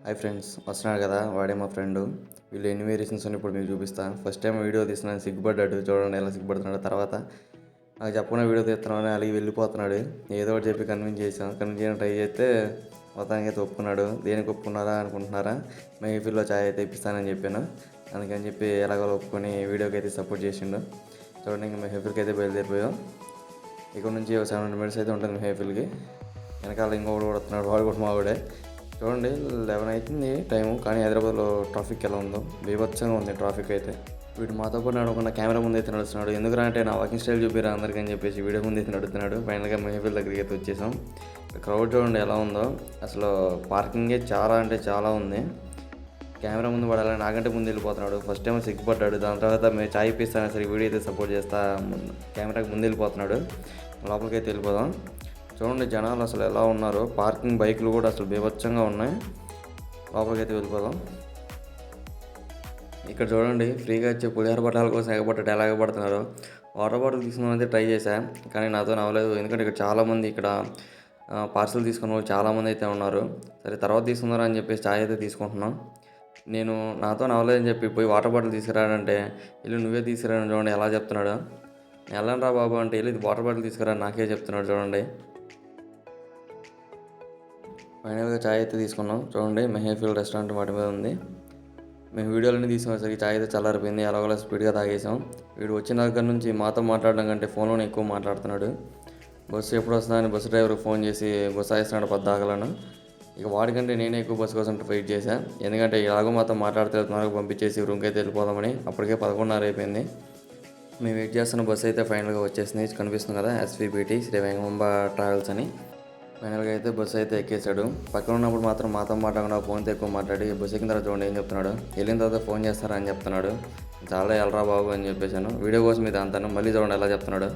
Hi friends, వస్తున్నాడు కదా వాడే మా ఫ్రెండు. వీళ్ళు ఎన్ని వేరియేషన్స్ అని ఇప్పుడు మీకు చూపిస్తాను. ఫస్ట్ టైం వీడియో తీస్తున్నాను, సిగ్గుపడ్డాడు. చూడండి ఎలా సిగ్గుపడుతున్నాడు. తర్వాత నాకు చెప్పకుండా వీడియో తీస్తున్నాను అలిగి వెళ్ళిపోతున్నాడు. ఏదో ఒకటి చెప్పి కన్విన్స్ చేయడానికి ట్రై చేస్తే మొత్తానికి అయితే ఒప్పుకున్నాడు. దేనికి ఒప్పుకున్నారా అనుకుంటున్నారా? మెహఫిల్లో ఛాయ్ అయితే ఇప్పిస్తానని చెప్పాను. అందుకని చెప్పి ఎలాగో ఒప్పుకొని వీడియోకి అయితే సపోర్ట్ చేసిండు. చూడండి, ఇంకా మెహఫిల్కి అయితే బయలుదేరిపోయాం. ఇక్కడ నుంచి 700 మినిట్స్ అయితే ఉంటుంది మెహఫిల్కి. వెనకాల ఇంకొకటి కూడా వస్తున్నాడు, వాడు కూడా మావాడే. చూడండి 11 అవుతుంది టైము, కానీ హైదరాబాద్లో ట్రాఫిక్ ఎలా ఉందో బీభత్సంగా ఉంది ట్రాఫిక్ అయితే. వీడు మాతో కూడా నడవకుండా కెమెరా ముందు అయితే నడుస్తున్నాడు. ఎందుకురా అంటే నా వాకింగ్ స్టైల్ చూపిరా అందరికీ అని చెప్పేసి వీడియో ముందు అయితే నడుస్తున్నాడు. ఫైనల్గా మెహఫిల్ దగ్గరికి అయితే వచ్చేసాం. క్రౌడ్ చూడండి ఎలా ఉందో. అసలు పార్కింగే చాలా అంటే చాలా ఉంది. కెమెరా ముందు పడాలని నాకంటే ముందు వెళ్ళిపోతున్నాడు. ఫస్ట్ టైం సిగ్గుపడ్డాడు. దాని తర్వాత మేము చాయ్ ఇప్పిస్తాను సరే వీడియో అయితే సపోర్ట్ చేస్తా కెమెరాకి ముందు వెళ్ళిపోతున్నాడు. లోపలికి అయితే వెళ్ళిపోదాం. చూడండి జనాలు అసలు ఎలా ఉన్నారో. పార్కింగ్ బైకులు కూడా అసలు బీభత్సంగా ఉన్నాయి. లోపలికి అయితే వెళ్ళిపోదాం. ఇక్కడ చూడండి ఫ్రీగా వచ్చే పులిహోర పట్టాల కోసం ఎగబడుతున్నారు. వాటర్ బాటిల్ తీసుకున్నాం అయితే ట్రై చేశాను, కానీ నాతో అవ్వలేదు. ఎందుకంటే ఇక్కడ చాలామంది ఇక్కడ పార్సల్ తీసుకున్న వాళ్ళు చాలామంది అయితే ఉన్నారు. సరే తర్వాత తీసుకున్నారు అని చెప్పేసి ఛాయ్ అయితే తీసుకుంటున్నాం. నేను నాతో అవ్వలేదని చెప్పి పోయి వాటర్ బాటిల్ తీసుకురాడంటే వెళ్ళి నువ్వే తీసుకురాను. చూడండి ఎలా చెప్తున్నాడు. వెళ్ళండి రా బాబు అంటే వెళ్ళి వాటర్ బాటిల్ తీసుకురా నాకే చెప్తున్నాడు. చూడండి ఫైనల్గా ఛాయ్ అయితే తీసుకున్నాం. చూడండి మెహఫిల్ రెస్టారెంట్ వాటి మీద ఉంది. మేము వీడియోలన్నీ తీసుకునేసరికి ఛాయ్ అయితే చల్లారిపోయింది. ఎలాగోలా స్పీడ్గా తాగేసాం. వీడు వచ్చిన దగ్గర నుంచి మాతో మాట్లాడడం కంటే ఫోన్లోనే ఎక్కువ మాట్లాడుతున్నాడు. బస్సు ఎప్పుడు వస్తుందా అని బస్సు డ్రైవర్కి ఫోన్ చేసి గుసాయిస్తున్నాడు పద్దాకలను. ఇక వాడికంటే నేనే ఎక్కువ బస్సు కోసం వెయిట్ చేశాను. ఎందుకంటే ఇలాగో మాతో మాట్లాడితే త్వరగా పంపించేసి రూమ్కి అయితే వెళ్ళిపోదామని. అప్పటికే 11:30 అయిపోయింది. మేము వెయిట్ చేస్తున్న బస్సు అయితే ఫైనల్గా వచ్చేసింది. కనిపిస్తుంది కదా, ఎస్వీబీటీ శ్రీ వెంగమాంబ ట్రావెల్స్ అని. ఫైనల్గా అయితే బస్సు అయితే ఎక్కేశాడు. పక్కన ఉన్నప్పుడు మాత్రం మాతో మాట్లాడకుండా ఫోన్తో ఎక్కువ మాట్లాడి బస్సు ఎక్కిన తర్వాత చూడండి ఏం చెప్తున్నాడు. వెళ్ళిన తర్వాత ఫోన్ చేస్తారా అని చెప్తున్నాడు. చాలా వెళ్ళరా బాబు అని చెప్పేశాను. వీడియో కోసం ఇది అంతాను. మళ్ళీ చూడండి ఎలా చెప్తున్నాడు.